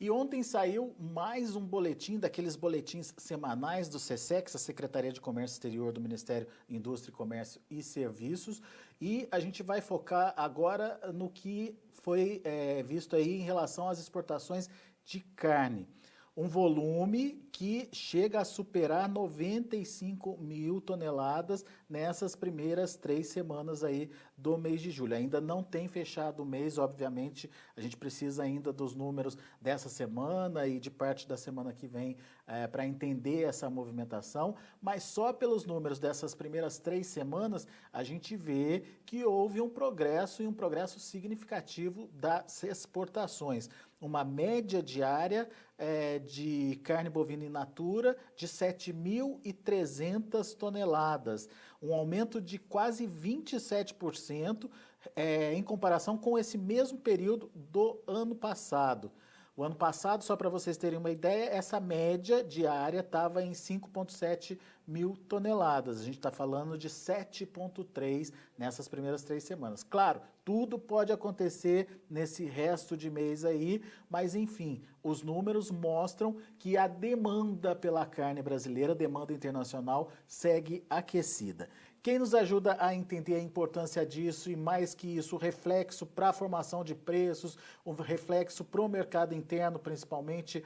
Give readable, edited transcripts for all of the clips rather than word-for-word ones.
E ontem saiu mais um boletim, daqueles boletins semanais do SECEX, a Secretaria de Comércio Exterior do Ministério da Indústria, Comércio e Serviços, e a gente vai focar agora no que foi visto aí em relação às exportações de carne. Um volume que chega a superar 95 mil toneladas nessas primeiras 3 semanas aí do mês de julho. Ainda não tem fechado o mês, obviamente, a gente precisa ainda dos números dessa semana e de parte da semana que vem para entender essa movimentação, mas só pelos números dessas primeiras 3 semanas a gente vê que houve um progresso e um progresso significativo das exportações. Uma média diária de carne bovina in natura de 7.300 toneladas, um aumento de quase 27% em comparação com esse mesmo período do ano passado. O ano passado, só para vocês terem uma ideia, essa média diária estava em 5,7 mil toneladas. A gente está falando de 7,3 nessas primeiras 3 semanas. Claro, tudo pode acontecer nesse resto de mês aí, mas enfim, os números mostram que a demanda pela carne brasileira, a demanda internacional, segue aquecida. Quem nos ajuda a entender a importância disso e, mais que isso, o reflexo para a formação de preços, o reflexo para o mercado interno, principalmente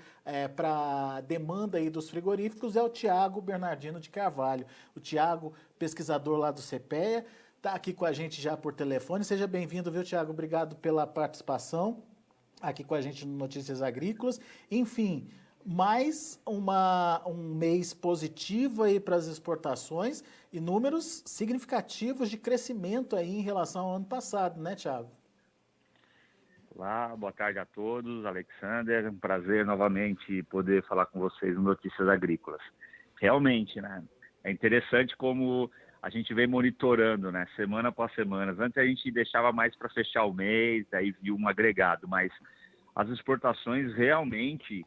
para a demanda aí dos frigoríficos, é o Tiago Bernardino de Carvalho. O Tiago, pesquisador lá do CPEA, está aqui com a gente já por telefone. Seja bem-vindo, viu, Tiago? Obrigado pela participação aqui com a gente no Notícias Agrícolas. Enfim, mais um mês positivo aí para as exportações e números significativos de crescimento aí em relação ao ano passado, né, Thiago? Olá, boa tarde a todos, Alexander, um prazer novamente poder falar com vocês no Notícias Agrícolas. Realmente, né, é interessante como a gente vem monitorando, né, semana após semana. Antes a gente deixava mais para fechar o mês, aí viu um agregado, mas as exportações realmente,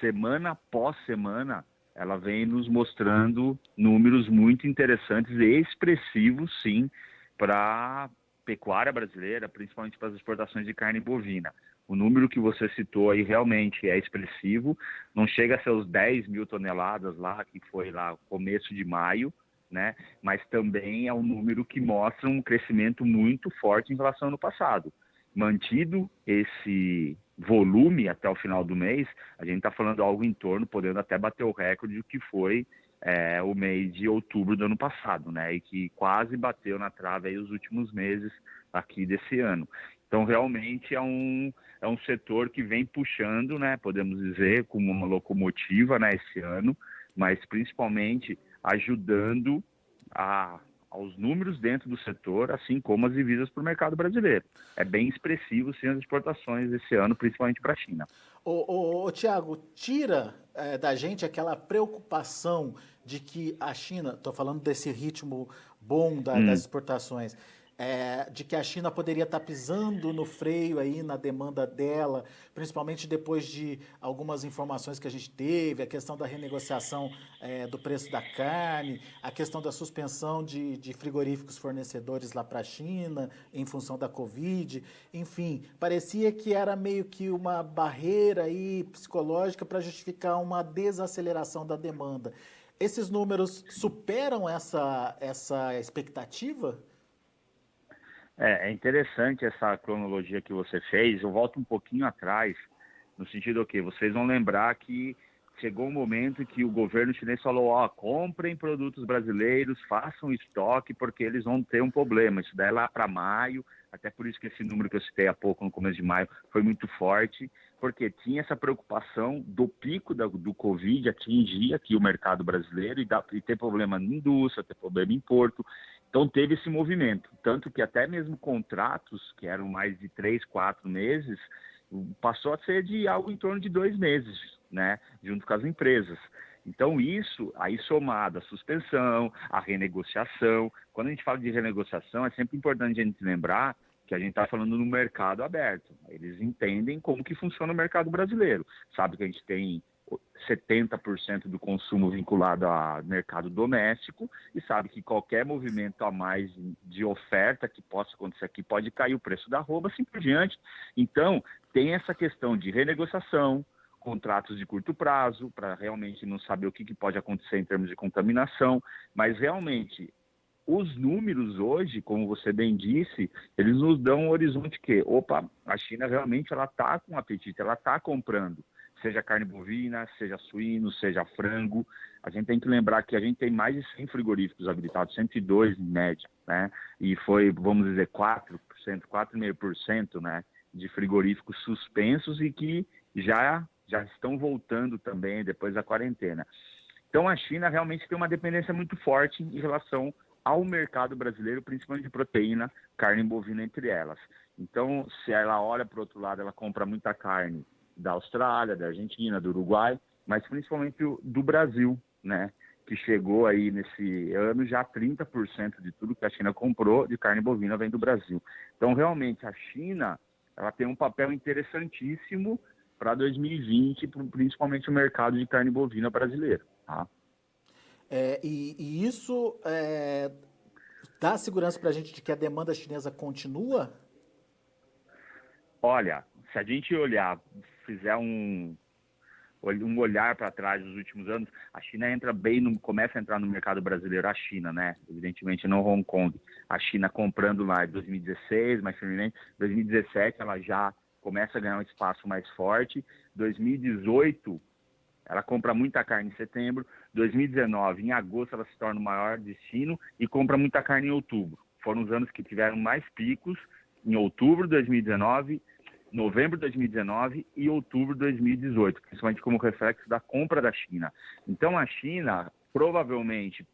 semana após semana, ela vem nos mostrando números muito interessantes e expressivos, sim, para a pecuária brasileira, principalmente para as exportações de carne bovina. O número que você citou aí realmente é expressivo, não chega a ser os 10 mil toneladas lá, que foi lá começo de maio, né? Mas também é um número que mostra um crescimento muito forte em relação ao ano passado. Mantido esse volume até o final do mês, a gente está falando algo em torno, podendo até bater o recorde do que foi o mês de outubro do ano passado, né? E que quase bateu na trave aí os últimos meses aqui desse ano. Então, realmente é um setor que vem puxando, né? Podemos dizer, como uma locomotiva, né? Esse ano, mas principalmente ajudando aos números dentro do setor, assim como as divisas para o mercado brasileiro. É bem expressivo, sim, as exportações esse ano, principalmente para a China. Tiago, tira da gente aquela preocupação de que a China, estou falando desse ritmo bom das exportações, de que a China poderia estar pisando no freio aí na demanda dela, principalmente depois de algumas informações que a gente teve, a questão da renegociação do preço da carne, a questão da suspensão de frigoríficos fornecedores lá para a China, em função da Covid, enfim, parecia que era meio que uma barreira aí psicológica para justificar uma desaceleração da demanda. Esses números superam essa expectativa? É interessante essa cronologia que você fez. Eu volto um pouquinho atrás, no sentido que vocês vão lembrar que chegou um momento que o governo chinês falou, comprem produtos brasileiros, façam estoque, porque eles vão ter um problema. Isso daí é lá para maio, até por isso que esse número que eu citei há pouco, no começo de maio, foi muito forte, porque tinha essa preocupação do pico do Covid atingir aqui o mercado brasileiro e ter problema na indústria, ter problema em porto. Então teve esse movimento, tanto que até mesmo contratos, que eram mais de 3, 4 meses, passou a ser de algo em torno de 2 meses, né, junto com as empresas. Então isso, aí somado à suspensão, à renegociação, quando a gente fala de renegociação, é sempre importante a gente lembrar que a gente está falando no mercado aberto. Eles entendem como que funciona o mercado brasileiro. Sabe que a gente tem 70% do consumo vinculado ao mercado doméstico e sabe que qualquer movimento a mais de oferta que possa acontecer aqui pode cair o preço da arroba, assim por diante. Então, tem essa questão de renegociação, contratos de curto prazo, para realmente não saber o que pode acontecer em termos de contaminação, mas realmente os números hoje, como você bem disse, eles nos dão um horizonte que, opa, a China realmente ela está com apetite, ela está comprando, seja carne bovina, seja suíno, seja frango. A gente tem que lembrar que a gente tem mais de 100 frigoríficos habilitados, 102 em média, né? E foi, vamos dizer, 4%, 4,5%, né, de frigoríficos suspensos e que já estão voltando também depois da quarentena. Então a China realmente tem uma dependência muito forte em relação ao mercado brasileiro, principalmente de proteína, carne bovina entre elas. Então, se ela olha para o outro lado, ela compra muita carne da Austrália, da Argentina, do Uruguai, mas principalmente do Brasil, né? Que chegou aí nesse ano já 30% de tudo que a China comprou de carne bovina vem do Brasil. Então, realmente, a China ela tem um papel interessantíssimo para 2020, principalmente o mercado de carne bovina brasileiro, tá? E isso dá segurança para a gente de que a demanda chinesa continua? Olha, se a gente olhar, fizer um olhar para trás dos últimos anos, a China começa a entrar no mercado brasileiro, a China, né? Evidentemente não Hong Kong. A China comprando lá em 2016, mais firmemente, 2017 ela já começa a ganhar um espaço mais forte. 2018 ela compra muita carne em setembro. 2019, em agosto, ela se torna o maior destino e compra muita carne em outubro. Foram os anos que tiveram mais picos, em outubro de 2019, novembro de 2019 e outubro de 2018, principalmente como reflexo da compra da China. Então, a China, provavelmente,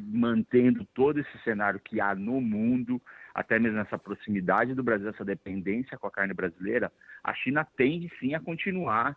mantendo todo esse cenário que há no mundo, até mesmo essa proximidade do Brasil, essa dependência com a carne brasileira, a China tende, sim, a continuar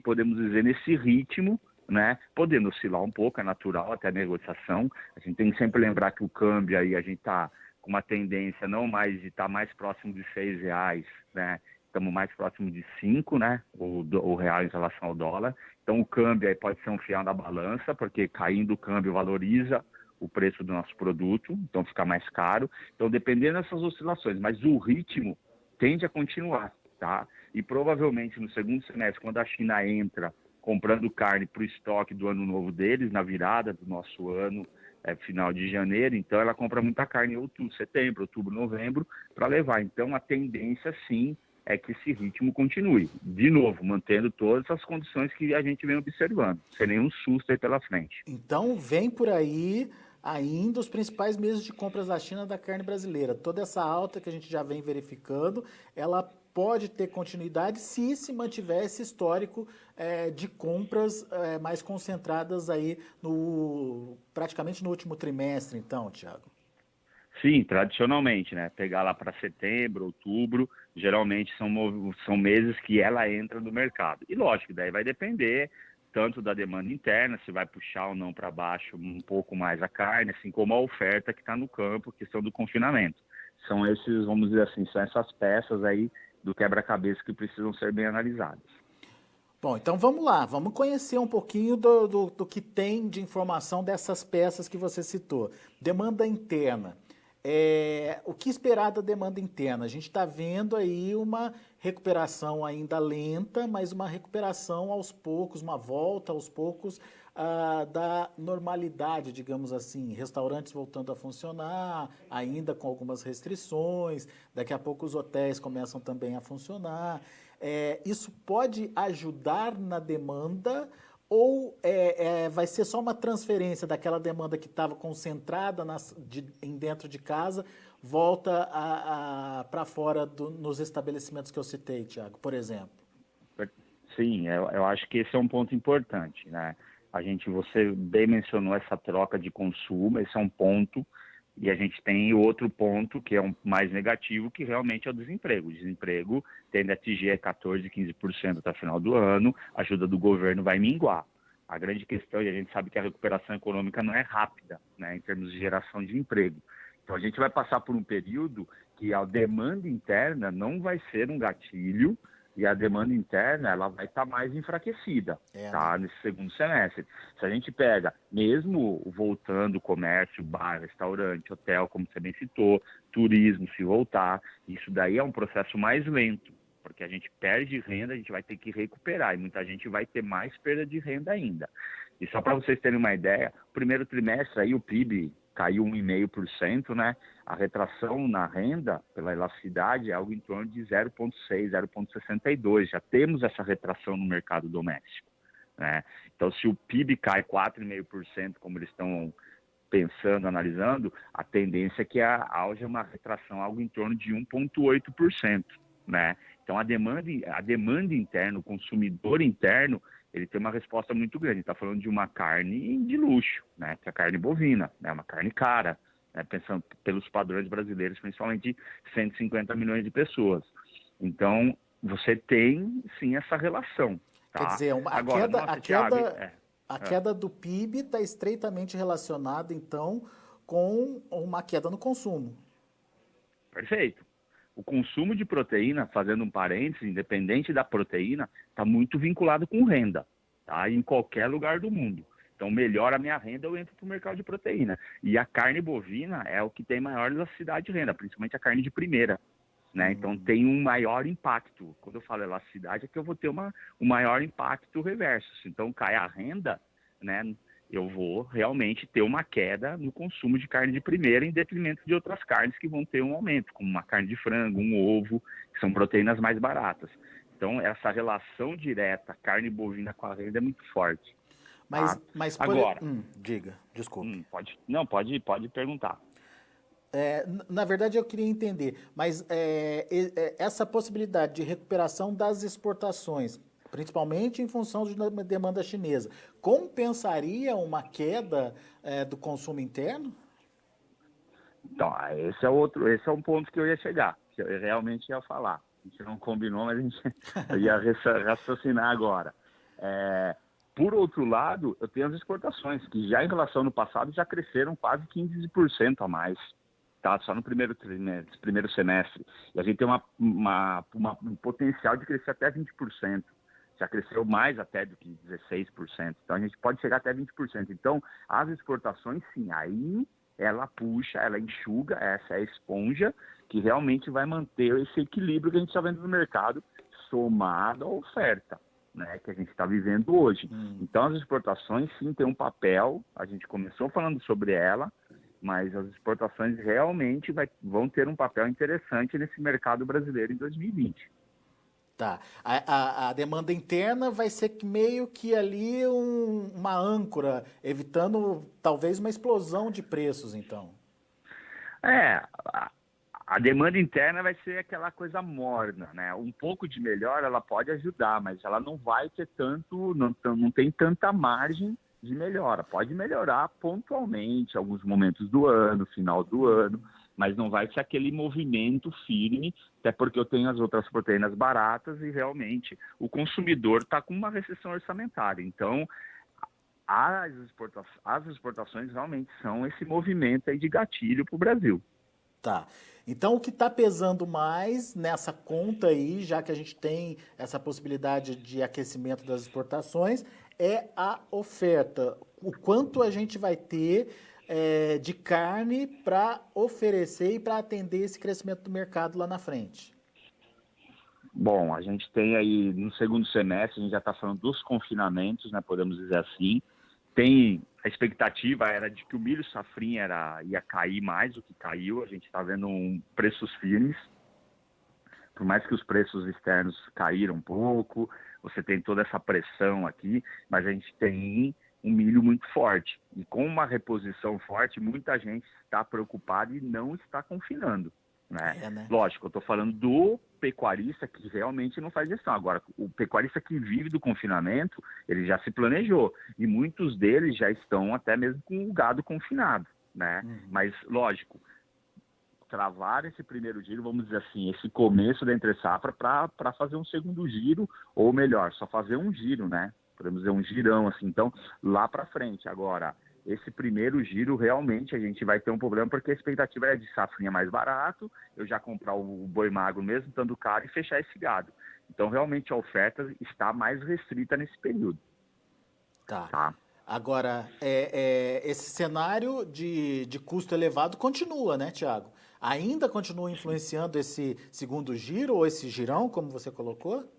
podemos dizer, nesse ritmo, né? Podendo oscilar um pouco, é natural até a negociação. A gente tem que sempre lembrar que o câmbio aí, a gente está com uma tendência não mais de estar mais próximo de R$ 6, né? Estamos mais próximo de 5, né? O real em relação ao dólar. Então o câmbio aí pode ser um fiel na balança, porque caindo o câmbio valoriza o preço do nosso produto, então fica mais caro. Então dependendo dessas oscilações, mas o ritmo tende a continuar, tá? E provavelmente no segundo semestre, quando a China entra comprando carne para o estoque do ano novo deles, na virada do nosso ano, final de janeiro, então ela compra muita carne em outubro, setembro, outubro, novembro, para levar. Então a tendência, sim, é que esse ritmo continue. De novo, mantendo todas as condições que a gente vem observando, sem nenhum susto aí pela frente. Então vem por aí ainda os principais meses de compras da China da carne brasileira. Toda essa alta que a gente já vem verificando, ela pode ter continuidade se mantiver esse histórico de compras mais concentradas aí praticamente no último trimestre, então, Thiago. Sim, tradicionalmente, né? Pegar lá para setembro, outubro, geralmente são meses que ela entra no mercado. E lógico, daí vai depender tanto da demanda interna, se vai puxar ou não para baixo um pouco mais a carne, assim como a oferta que está no campo, questão do confinamento. São esses, vamos dizer assim, são essas peças aí do quebra-cabeça que precisam ser bem analisadas. Bom, então vamos lá, vamos conhecer um pouquinho do que tem de informação dessas peças que você citou. Demanda interna. O que esperar da demanda interna? A gente está vendo aí uma recuperação ainda lenta, mas uma recuperação aos poucos, uma volta aos poucos da normalidade, digamos assim. Restaurantes voltando a funcionar, ainda com algumas restrições, daqui a pouco os hotéis começam também a funcionar. Isso pode ajudar na demanda ou vai ser só uma transferência daquela demanda que estava concentrada dentro de casa, volta para fora nos estabelecimentos que eu citei, Thiago, por exemplo? Sim, eu acho que esse é um ponto importante, né? Você bem mencionou essa troca de consumo, esse é um ponto. E a gente tem outro ponto, que é um mais negativo, que realmente é o desemprego. O desemprego tende a atingir 14%, 15% até o final do ano, a ajuda do governo vai minguar. A grande questão, e a gente sabe que a recuperação econômica não é rápida, né, em termos de geração de emprego. Então a gente vai passar por um período que a demanda interna não vai ser um gatilho, e a demanda interna ela vai estar mais enfraquecida, tá? Nesse segundo semestre. Se a gente pega, mesmo voltando o comércio, bar, restaurante, hotel, como você bem citou, turismo, se voltar, isso daí é um processo mais lento, porque a gente perde renda, a gente vai ter que recuperar, e muita gente vai ter mais perda de renda ainda. E só para vocês terem uma ideia, o primeiro trimestre aí o PIB caiu 1,5%, né? A retração na renda pela elasticidade é algo em torno de 0,6, 0,62. Já temos essa retração no mercado doméstico, né? Então, se o PIB cai 4,5%, como eles estão pensando, analisando, a tendência é que haja uma retração algo em torno de 1,8%, né? Então, a demanda interna, o consumidor interno, ele tem uma resposta muito grande. Está falando de uma carne de luxo, né? Que é a carne bovina, né? Uma carne cara, né? Pensando pelos padrões brasileiros, principalmente 150 milhões de pessoas. Então, você tem, sim, essa relação, Quer tá? dizer, Agora, nossa, Thiago, a queda do PIB está estreitamente relacionada, então, com uma queda no consumo. perfeito. O consumo de proteína, fazendo um parênteses, independente da proteína, está muito vinculado com renda, tá? Em qualquer lugar do mundo. Então, melhora a minha renda, eu entro para o mercado de proteína. E a carne bovina é o que tem maior elasticidade de renda, principalmente a carne de primeira, né? Então, tem um maior impacto. Quando eu falo elasticidade, é que eu vou ter um maior impacto reverso. Então, cai a renda, né? Eu vou realmente ter uma queda no consumo de carne de primeira em detrimento de outras carnes que vão ter um aumento, como uma carne de frango, um ovo, que são proteínas mais baratas. Então, essa relação direta, carne bovina com a renda, é muito forte. Tá? Agora, diga, desculpe. pode perguntar. Na verdade, eu queria entender, mas essa possibilidade de recuperação das exportações, principalmente em função da demanda chinesa, compensaria uma queda do consumo interno? Então, esse é um ponto que eu ia chegar, que eu realmente ia falar. A gente não combinou, mas a gente ia raciocinar agora. Por outro lado, eu tenho as exportações, que já em relação ao ano passado já cresceram quase 15% a mais, tá? Só no primeiro semestre. E a gente tem um potencial de crescer até 20%. Já cresceu mais até do que 16%. Então, a gente pode chegar até 20%. Então, as exportações, sim, aí ela puxa, ela enxuga, essa é a esponja que realmente vai manter esse equilíbrio que a gente está vendo no mercado, somado à oferta, né, que a gente está vivendo hoje. Então, as exportações, sim, têm um papel, a gente começou falando sobre ela, mas as exportações realmente vão ter um papel interessante nesse mercado brasileiro em 2020. Tá. A demanda interna vai ser meio que ali uma âncora, evitando talvez uma explosão de preços, então. A demanda interna vai ser aquela coisa morna, né? Um pouco de melhora ela pode ajudar, mas ela não vai ter não tem tanta margem de melhora. Pode melhorar pontualmente, alguns momentos do ano, final do ano, mas não vai ser aquele movimento firme, até porque eu tenho as outras proteínas baratas e realmente o consumidor está com uma recessão orçamentária. Então, as exportações realmente são esse movimento aí de gatilho para o Brasil. Tá. Então, o que está pesando mais nessa conta aí, já que a gente tem essa possibilidade de aquecimento das exportações, é a oferta. O quanto a gente vai ter de carne para oferecer e para atender esse crescimento do mercado lá na frente. Bom, a gente tem aí no segundo semestre, a gente já está falando dos confinamentos, né? Podemos dizer assim. A expectativa era de que o milho safrinha ia cair mais do que caiu. A gente está vendo preços firmes. Por mais que os preços externos caíram um pouco, você tem toda essa pressão aqui, mas a gente tem um milho muito forte. E com uma reposição forte, muita gente está preocupada e não está confinando. Né? Lógico, eu estou falando do pecuarista que realmente não faz gestão. Agora, o pecuarista que vive do confinamento, ele já se planejou. E muitos deles já estão até mesmo com o gado confinado. Né? Mas, lógico, travar esse primeiro giro, vamos dizer assim, esse começo da entre-safra para fazer um segundo giro, ou melhor, só fazer um giro, né? Podemos dizer um girão, assim. Então, lá para frente. Agora, esse primeiro giro, realmente, a gente vai ter um problema, porque a expectativa é de safrinha mais barato, eu já comprar o boi magro mesmo, estando caro, e fechar esse gado. Então, realmente, a oferta está mais restrita nesse período. Tá. Agora, esse cenário de custo elevado continua, né, Tiago? Ainda continua influenciando esse segundo giro ou esse girão, como você colocou?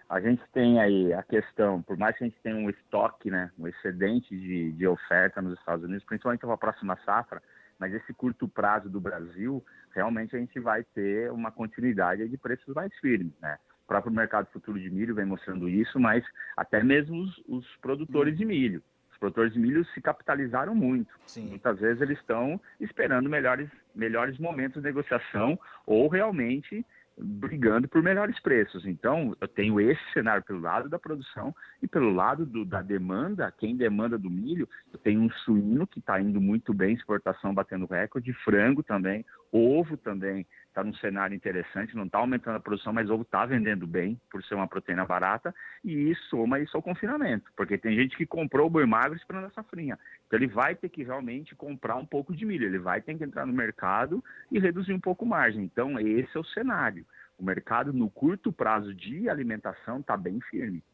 A gente tem aí a questão, por mais que a gente tenha um estoque, né, um excedente de oferta nos Estados Unidos, principalmente para a próxima safra, mas esse curto prazo do Brasil, realmente a gente vai ter uma continuidade de preços mais firmes, né? O próprio mercado futuro de milho vem mostrando isso, mas até mesmo os produtores de milho. Os produtores de milho se capitalizaram muito. Sim. Muitas vezes eles estão esperando melhores momentos de negociação ou realmente brigando por melhores preços. Então, eu tenho esse cenário pelo lado da produção e pelo lado da demanda, quem demanda do milho, eu tenho um suíno que está indo muito bem, exportação batendo recorde, frango também, ovo também está num cenário interessante, não está aumentando a produção, mas ovo está vendendo bem, por ser uma proteína barata, e soma isso ao confinamento, porque tem gente que comprou o boi magro esperando a safrinha. Então, ele vai ter que realmente comprar um pouco de milho, ele vai ter que entrar no mercado e reduzir um pouco a margem. Então, esse é o cenário. O mercado, no curto prazo de alimentação, está bem firme.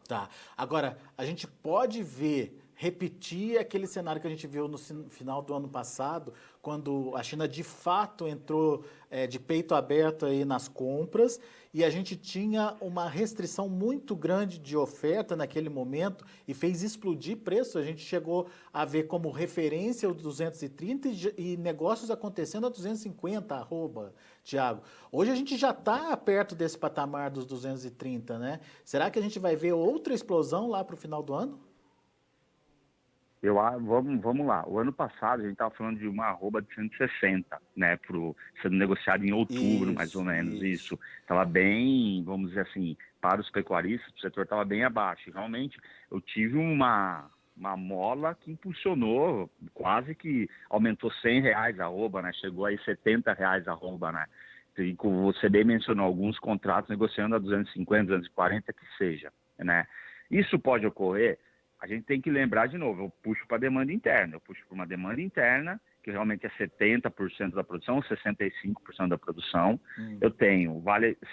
Tá. Agora, a gente pode repetir aquele cenário que a gente viu no final do ano passado, quando a China de fato entrou de peito aberto aí nas compras e a gente tinha uma restrição muito grande de oferta naquele momento e fez explodir preço. A gente chegou a ver como referência o 230 e negócios acontecendo a 250, arroba, Tiago. Hoje a gente já está perto desse patamar dos 230, né? Será que a gente vai ver outra explosão lá para o final do ano? Vamos lá. O ano passado a gente estava falando de uma arroba de 160, né? Sendo negociado em outubro, mais ou menos. Isso. Estava bem, vamos dizer assim, para os pecuaristas, o setor estava bem abaixo. E, realmente, eu tive uma mola que impulsionou, quase que aumentou R$ 100 a arroba, né? Chegou aí R$ 70 a arroba, né? E como você bem mencionou, alguns contratos negociando a 250, 240, que seja, né? Isso pode ocorrer. A gente tem que lembrar de novo, eu puxo para a demanda interna, eu puxo para uma demanda interna, que realmente é 70% da produção, 65% da produção. Eu tenho,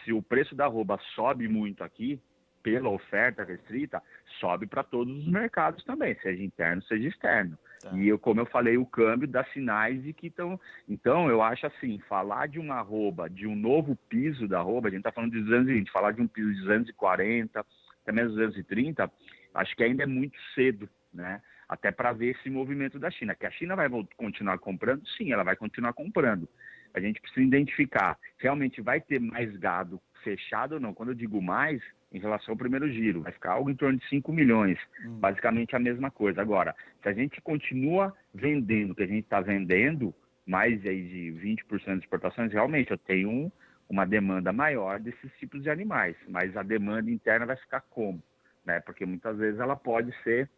se o preço da arroba sobe muito aqui, pela oferta restrita, sobe para todos os mercados também, seja interno, seja externo. Tá. E como eu falei, o câmbio dá sinais de que estão... Então, eu acho assim, falar de uma arroba, de um novo piso da arroba, a gente está falando de 220, falar de um piso de 240, até mesmo 230, acho que ainda é muito cedo, né? Até para ver esse movimento da China. Que a China vai continuar comprando? Sim, ela vai continuar comprando. A gente precisa identificar, realmente vai ter mais gado fechado ou não? Quando eu digo mais, em relação ao primeiro giro, vai ficar algo em torno de 5 milhões. Basicamente a mesma coisa. Agora, se a gente continua vendendo o que a gente está vendendo, mais aí de 20% de exportações, realmente eu tenho uma demanda maior desses tipos de animais. Mas a demanda interna vai ficar como? Né? Porque muitas vezes ela pode ser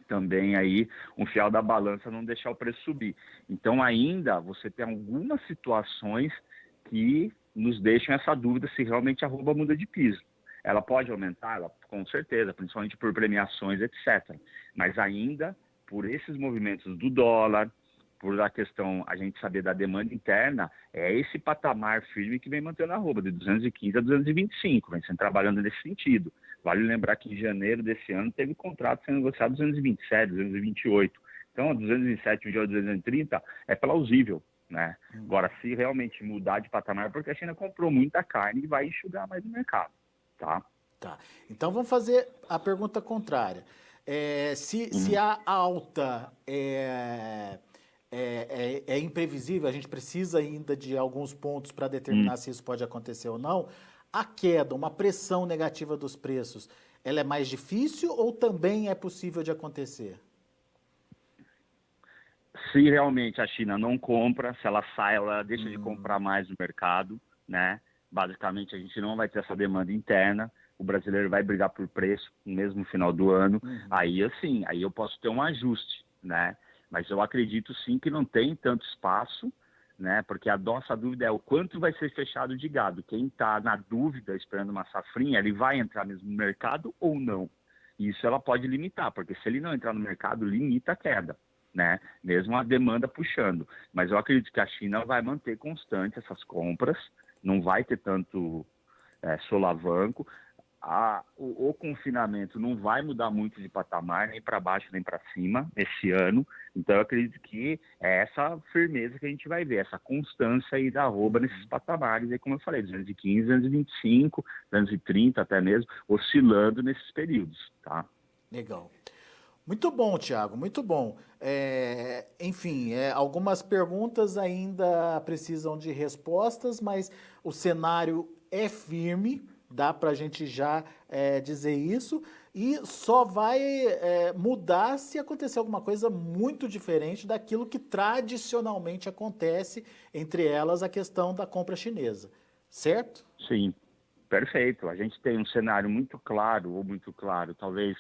também aí um fiel da balança, não deixar o preço subir. Então ainda você tem algumas situações que nos deixam essa dúvida se realmente a arroba muda de piso. Ela pode aumentar? Ela, com certeza, principalmente por premiações, etc. Mas ainda, por esses movimentos do dólar, por a questão, a gente saber da demanda interna, é esse patamar firme que vem mantendo a arroba, de 215 a 225, vem sendo trabalhando nesse sentido. Vale lembrar que em janeiro desse ano teve contrato sendo negociado 227, 228. Então, a 227 e a 230 é plausível, né? Agora, se realmente mudar de patamar, é porque a China comprou muita carne e vai enxugar mais o mercado, tá? Tá. Então, vamos fazer a pergunta contrária. Se a alta é imprevisível, a gente precisa ainda de alguns pontos para determinar se isso pode acontecer ou não. A queda, uma pressão negativa dos preços, ela é mais difícil ou também é possível de acontecer? Se realmente a China não compra, se ela sai, ela deixa de comprar mais no mercado, né? Basicamente, a gente não vai ter essa demanda interna. O brasileiro vai brigar por preço, mesmo no final do ano. Aí, assim, aí eu posso ter um ajuste, né? Mas eu acredito, sim, que não tem tanto espaço, né? Porque a nossa dúvida é o quanto vai ser fechado de gado. Quem está na dúvida, esperando uma safrinha, ele vai entrar mesmo no mercado ou não? Isso ela pode limitar, porque se ele não entrar no mercado, limita a queda, né? Mesmo a demanda puxando. Mas eu acredito que a China vai manter constante essas compras, não vai ter tanto solavanco. o confinamento não vai mudar muito de patamar, nem para baixo nem para cima, esse ano. Então, eu acredito que é essa firmeza que a gente vai ver, essa constância aí da arroba nesses patamares, aí, como eu falei, 215, 225, 230 até mesmo, oscilando nesses períodos, tá? Legal. Muito bom, Thiago, muito bom. Enfim, algumas perguntas ainda precisam de respostas, mas o cenário é firme, dá para a gente já dizer isso, e só vai mudar se acontecer alguma coisa muito diferente daquilo que tradicionalmente acontece, entre elas a questão da compra chinesa, certo? Sim, perfeito. A gente tem um cenário muito claro, talvez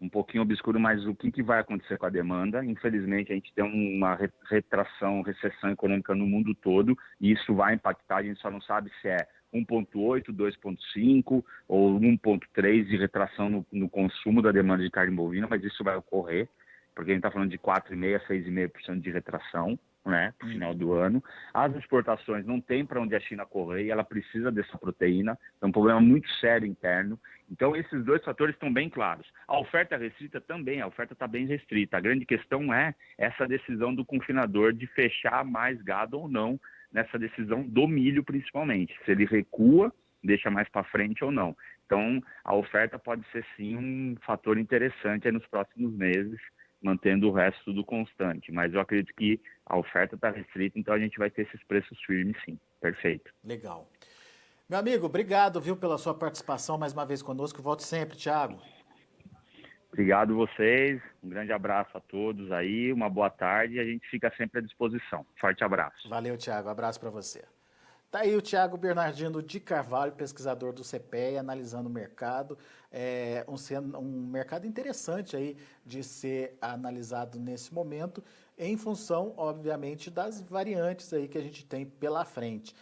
um pouquinho obscuro, mas o que vai acontecer com a demanda? Infelizmente, a gente tem uma recessão econômica no mundo todo, e isso vai impactar, a gente só não sabe se é 1,8, 2,5 ou 1,3 de retração no consumo da demanda de carne bovina, mas isso vai ocorrer, porque a gente está falando de 4,5%, 6,5% de retração, né, no final do ano. As exportações não tem para onde a China correr, e ela precisa dessa proteína, é um problema muito sério interno. Então, esses dois fatores estão bem claros. A oferta restrita também, a oferta está bem restrita. A grande questão é essa decisão do confinador de fechar mais gado ou não, nessa decisão do milho principalmente. Se ele recua, deixa mais para frente ou não. Então, a oferta pode ser sim um fator interessante aí nos próximos meses, mantendo o resto tudo constante. Mas eu acredito que a oferta está restrita, então a gente vai ter esses preços firmes, sim. Perfeito. Legal. Meu amigo, obrigado, viu, pela sua participação mais uma vez conosco. Volte sempre, Thiago. Obrigado vocês, um grande abraço a todos aí, uma boa tarde, e a gente fica sempre à disposição. Forte abraço. Valeu, Thiago. Abraço para você. Tá aí o Thiago Bernardino de Carvalho, pesquisador do CPEA, analisando o mercado. Um mercado interessante aí de ser analisado nesse momento, em função, obviamente, das variantes aí que a gente tem pela frente.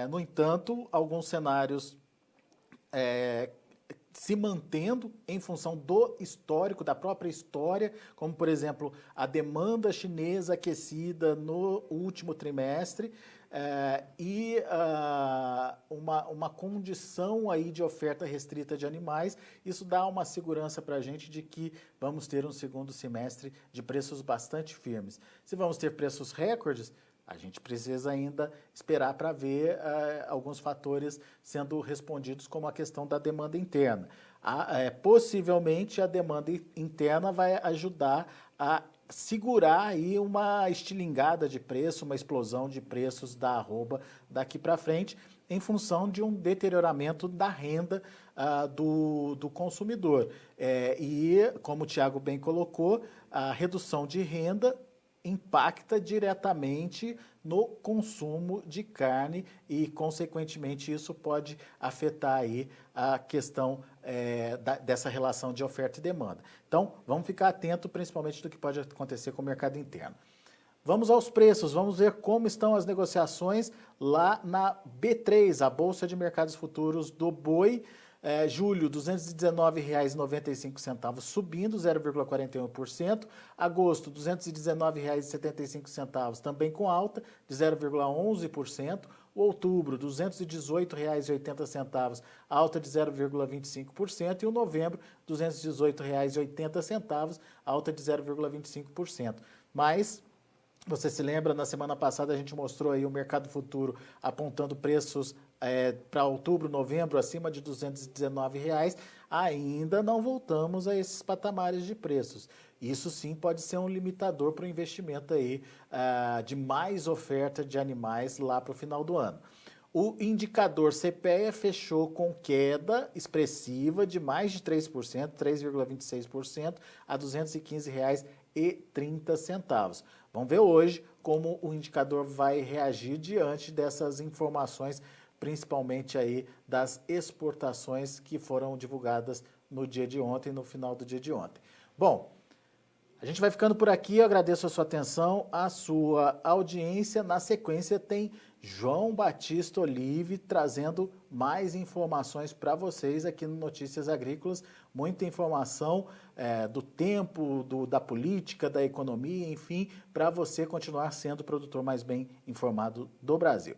No entanto, alguns cenários se mantendo em função do histórico, da própria história, como, por exemplo, a demanda chinesa aquecida no último trimestre, uma condição aí de oferta restrita de animais. Isso dá uma segurança para a gente de que vamos ter um segundo semestre de preços bastante firmes. Se vamos ter preços recordes, a gente precisa ainda esperar para ver alguns fatores sendo respondidos, como a questão da demanda interna. Possivelmente a demanda interna vai ajudar a segurar aí uma estilingada de preço, uma explosão de preços da arroba daqui para frente, em função de um deterioramento da renda do consumidor. E, como o Thiago bem colocou, a redução de renda impacta diretamente no consumo de carne e, consequentemente, isso pode afetar aí a questão dessa relação de oferta e demanda. Então, vamos ficar atento principalmente do que pode acontecer com o mercado interno. Vamos aos preços, vamos ver como estão as negociações lá na B3, a Bolsa de Mercados Futuros do Boi. Julho, R$ 219,95, subindo 0,41%. Agosto, R$ 219,75, também com alta de 0,11%. Outubro, R$ 218,80, alta de 0,25%. E o novembro, R$ 218,80, alta de 0,25%. Mas você se lembra, na semana passada a gente mostrou aí o mercado futuro apontando preços para outubro, novembro, acima de R$ 219, ainda não voltamos a esses patamares de preços. Isso sim pode ser um limitador para o investimento aí, de mais oferta de animais lá para o final do ano. O indicador CPEA fechou com queda expressiva de mais de 3%, 3,26%, a R$ 215,30. Vamos ver hoje como o indicador vai reagir diante dessas informações, principalmente aí das exportações que foram divulgadas no dia de ontem, no final do dia de ontem. Bom, a gente vai ficando por aqui, eu agradeço a sua atenção, a sua audiência. Na sequência tem João Batista Olive trazendo mais informações para vocês aqui no Notícias Agrícolas, muita informação do tempo, da política, da economia, enfim, para você continuar sendo o produtor mais bem informado do Brasil.